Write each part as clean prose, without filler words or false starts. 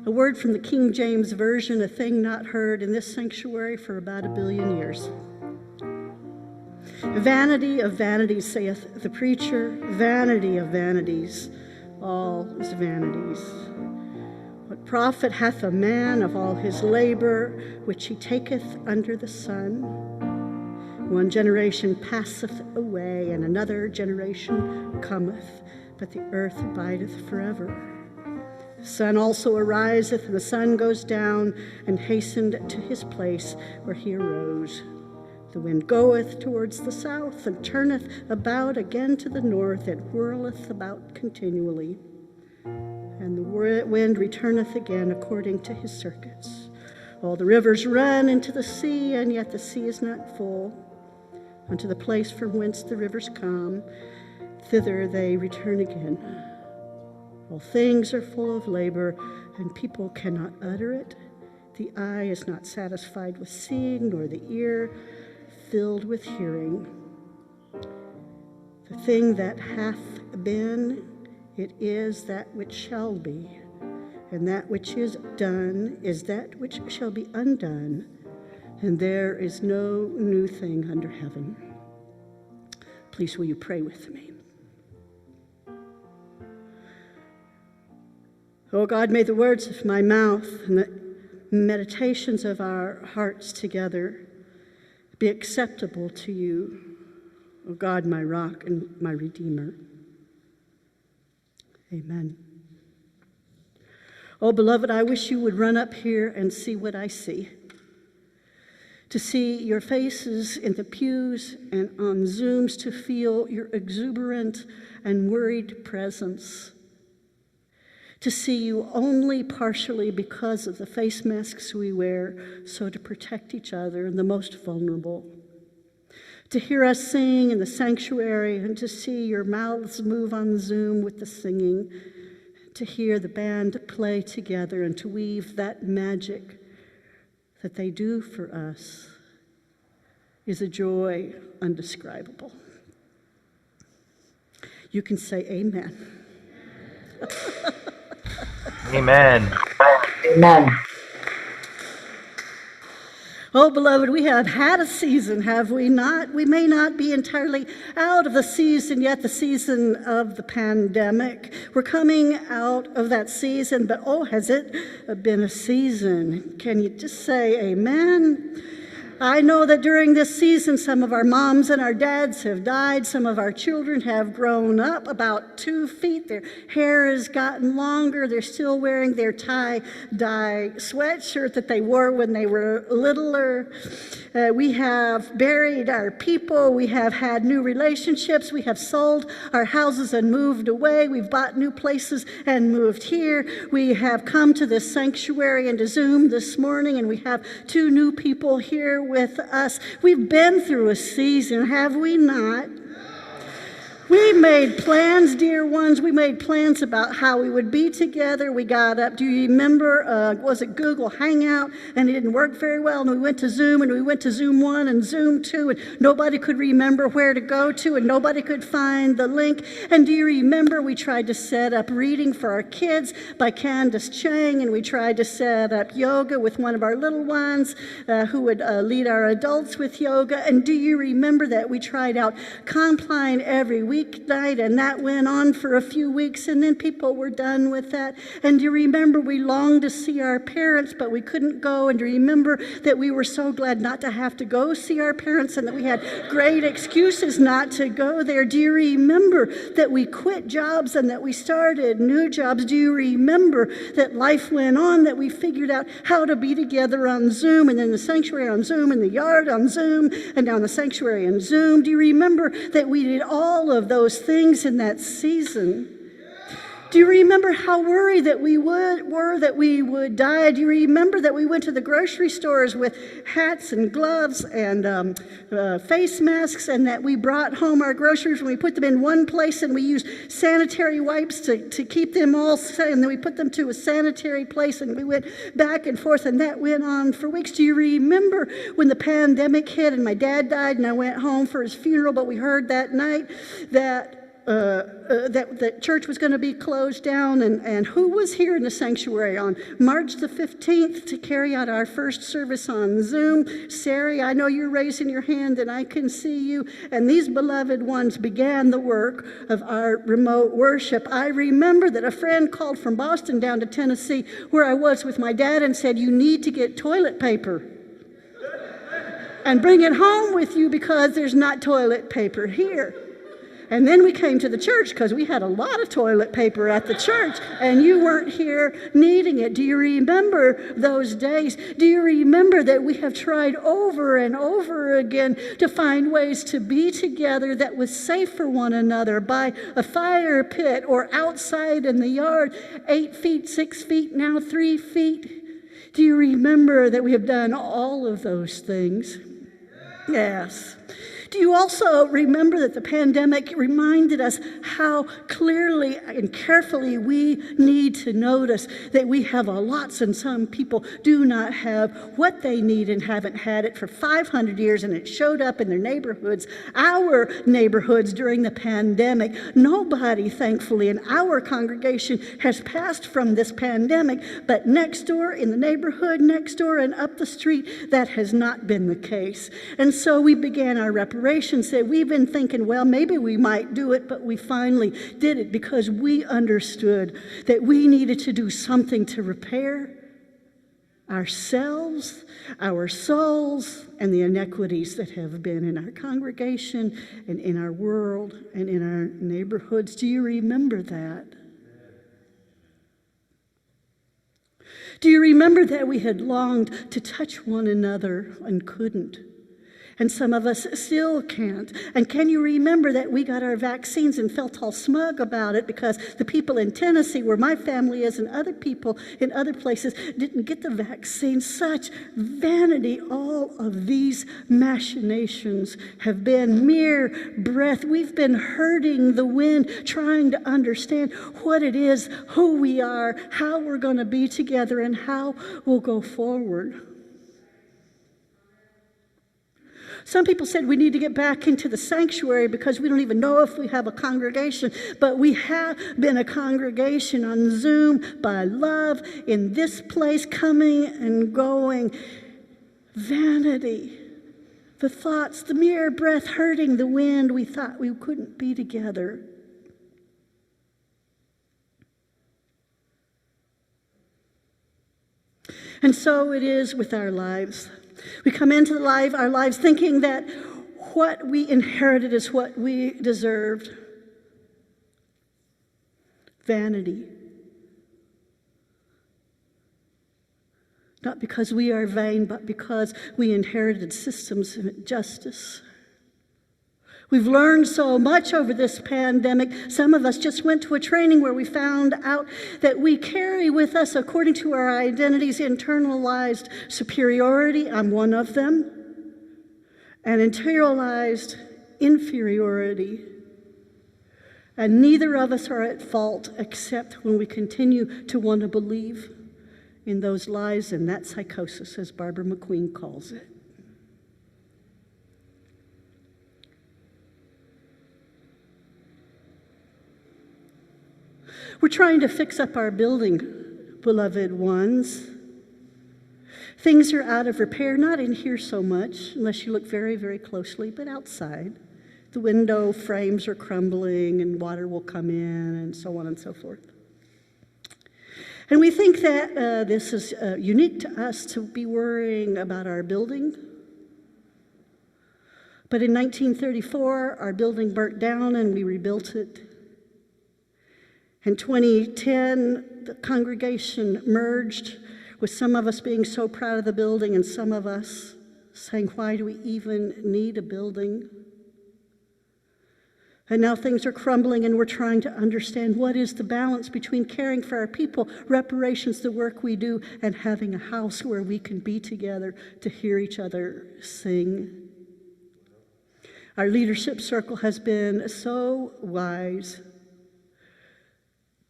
A word from the King James Version, a thing not heard in this sanctuary for about 1 billion years. Vanity of vanities, saith the preacher, vanity of vanities, all is vanities. What profit hath a man of all his labor, which he taketh under the sun? One generation passeth away, and another generation cometh, but the earth abideth forever. The sun also ariseth, and the sun goes down, and hastened to his place where he arose. The wind goeth towards the south, and turneth about again to the north. It whirleth about continually. And the wind returneth again according to his circuits. All the rivers run into the sea, and yet the sea is not full. Unto the place from whence the rivers come, thither they return again. All things are full of labor, and people cannot utter it. The eye is not satisfied with seeing, nor the ear filled with hearing. The thing that hath been, it is that which shall be, and that which is done is that which shall be undone, and there is no new thing under heaven. Please, will you pray with me? Oh God, may the words of my mouth and the meditations of our hearts together be acceptable to you, O God, my rock and my redeemer. Amen. Oh, beloved, I wish you would run up here and see what I see. To see your faces in the pews and on Zooms, to feel your exuberant and worried presence. To see you only partially because of the face masks we wear, so to protect each other and the most vulnerable. To hear us sing in the sanctuary and to see your mouths move on Zoom with the singing. To hear the band play together and to weave that magic that they do for us is a joy undescribable. You can say amen. Amen. Amen. Oh, beloved, we have had a season, have we not? We may not be entirely out of the season yet, the season of the pandemic. We're coming out of that season, but oh, has it been a season? Can you just say amen? I know that during this season, some of our moms and our dads have died. Some of our children have grown up about 2 feet. Their hair has gotten longer. They're still wearing their tie-dye sweatshirt that they wore when they were littler. We have buried our people. We have had new relationships. We have sold our houses and moved away. We've bought new places and moved here. We have come to this sanctuary and to Zoom this morning, and we have 2 new people here with us. We've been through a season, have we not? We made plans, dear ones. We made plans about how we would be together. We got up. Do you remember, was it Google Hangout? And it didn't work very well. And we went to Zoom, and we went to Zoom 1 and Zoom 2, and nobody could remember where to go to, and nobody could find the link. And do you remember we tried to set up reading for our kids by Candace Chang, and we tried to set up yoga with one of our little ones who would lead our adults with yoga. And do you remember that we tried out Compline every weeknight, and that went on for a few weeks, and then people were done with that? And do you remember we longed to see our parents, but we couldn't go? And do you remember that we were so glad not to have to go see our parents, and that we had great excuses not to go there? Do you remember that we quit jobs and that we started new jobs? Do you remember that life went on, that we figured out how to be together on Zoom, and then the sanctuary on Zoom, and the yard on Zoom, and down the sanctuary on Zoom? Do you remember that we did all of those things in that season? Do you remember how worried that we were that we would die? Do you remember that we went to the grocery stores with hats and gloves and face masks, and that we brought home our groceries and we put them in one place, and we used sanitary wipes to keep them all safe, and then we put them to a sanitary place, and we went back and forth, and that went on for weeks? Do you remember when the pandemic hit and my dad died and I went home for his funeral, but we heard that night that that church was going to be closed down, and who was here in the sanctuary on March the 15th to carry out our first service on Zoom? Sari, I know you're raising your hand and I can see you. And these beloved ones began the work of our remote worship. I remember that a friend called from Boston down to Tennessee, where I was with my dad, and said, you need to get toilet paper and bring it home with you because there's not toilet paper here. And then we came to the church because we had a lot of toilet paper at the church, and you weren't here needing it. Do you remember those days? Do you remember that we have tried over and over again to find ways to be together that was safe for one another, by a fire pit or outside in the yard, 8 feet, 6 feet, now 3 feet? Do you remember that we have done all of those things? Yes. Do you also remember that the pandemic reminded us how clearly and carefully we need to notice that we have a lot, and some people do not have what they need and haven't had it for 500 years, and it showed up in their neighborhoods, our neighborhoods, during the pandemic. Nobody, thankfully, in our congregation has passed from this pandemic, but next door, in the neighborhood next door and up the street, that has not been the case. And so we began our reparations. Said we've been thinking, well, maybe we might do it, but we finally did it because we understood that we needed to do something to repair ourselves, our souls, and the inequities that have been in our congregation and in our world and in our neighborhoods. Do you remember that? Do you remember that we had longed to touch one another and couldn't? And some of us still can't. And can you remember that we got our vaccines and felt all smug about it because the people in Tennessee, where my family is, and other people in other places didn't get the vaccine? Such vanity. All of these machinations have been mere breath. We've been herding the wind, trying to understand what it is, who we are, how we're going to be together, and how we'll go forward. Some people said we need to get back into the sanctuary because we don't even know if we have a congregation, but we have been a congregation on Zoom by love in this place, coming and going. Vanity, the thoughts, the mere breath, hurting the wind. We thought we couldn't be together. And so it is with our lives. We come into our lives thinking that what we inherited is what we deserved. Vanity. Not because we are vain, but because we inherited systems of justice. We've learned so much over this pandemic. Some of us just went to a training where we found out that we carry with us, according to our identities, internalized superiority. I'm one of them. And internalized inferiority. And neither of us are at fault except when we continue to want to believe in those lies and that psychosis, as Barbara McQueen calls it. We're trying to fix up our building, beloved ones. Things are out of repair, not in here so much, unless you look very, very closely, but outside. The window frames are crumbling and water will come in and so on and so forth. And we think that this is unique to us to be worrying about our building. But in 1934, our building burnt down and we rebuilt it. In 2010, the congregation merged, with some of us being so proud of the building and some of us saying, why do we even need a building? And now things are crumbling and we're trying to understand what is the balance between caring for our people, reparations, the work we do, and having a house where we can be together to hear each other sing. Our leadership circle has been so wise.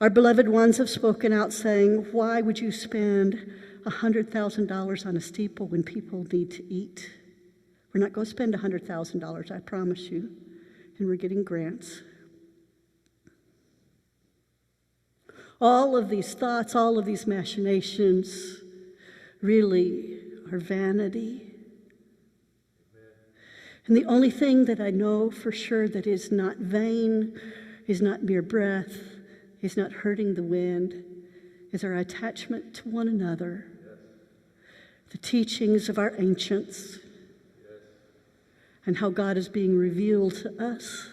Our beloved ones have spoken out saying, why would you spend $100,000 on a steeple when people need to eat? We're not going to spend $100,000, I promise you. And we're getting grants. All of these thoughts, all of these machinations really are vanity. And the only thing that I know for sure that is not vain, is not mere breath, is not hurting the wind, is our attachment to one another, the teachings of our ancients, and how God is being revealed to us.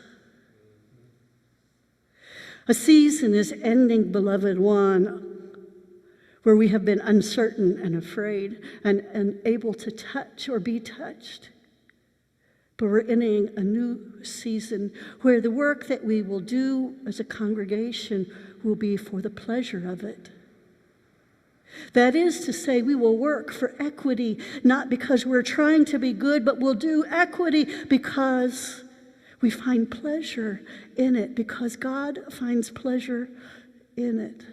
A season is ending, beloved one, where we have been uncertain and afraid and unable to touch or be touched. But we're entering a new season where the work that we will do as a congregation will be for the pleasure of it. That is to say, we will work for equity, not because we're trying to be good, but we'll do equity because we find pleasure in it, because God finds pleasure in it.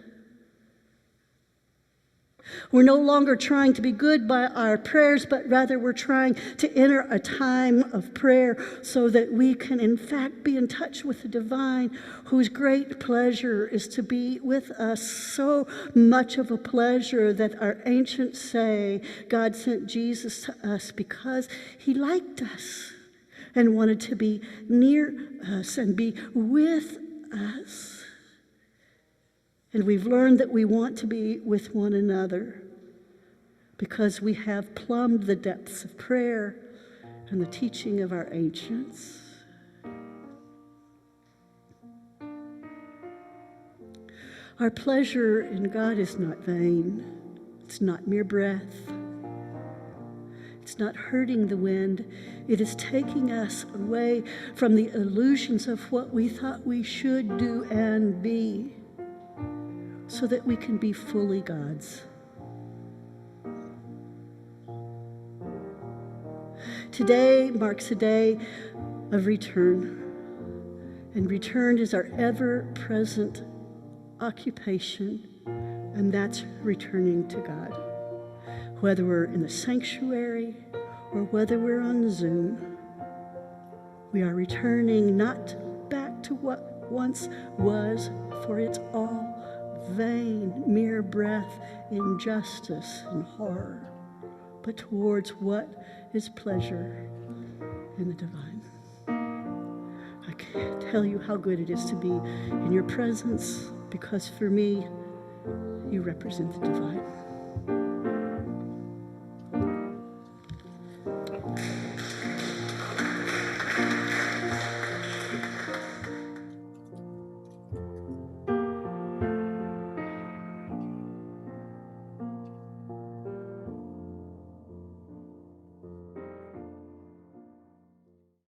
We're no longer trying to be good by our prayers, but rather we're trying to enter a time of prayer so that we can in fact be in touch with the divine, whose great pleasure is to be with us. So much of a pleasure that our ancients say God sent Jesus to us because he liked us and wanted to be near us and be with us. And we've learned that we want to be with one another because we have plumbed the depths of prayer and the teaching of our ancients. Our pleasure in God is not vain. It's not mere breath. It's not hurting the wind. It is taking us away from the illusions of what we thought we should do and be, so that we can be fully God's. Today marks a day of return, and return is our ever-present occupation, and that's returning to God. Whether we're in the sanctuary or whether we're on Zoom, we are returning not back to what once was, for it's all vain, mere breath, injustice, and horror, but towards what is pleasure in the divine. I can't tell you how good it is to be in your presence, because for me, you represent the divine.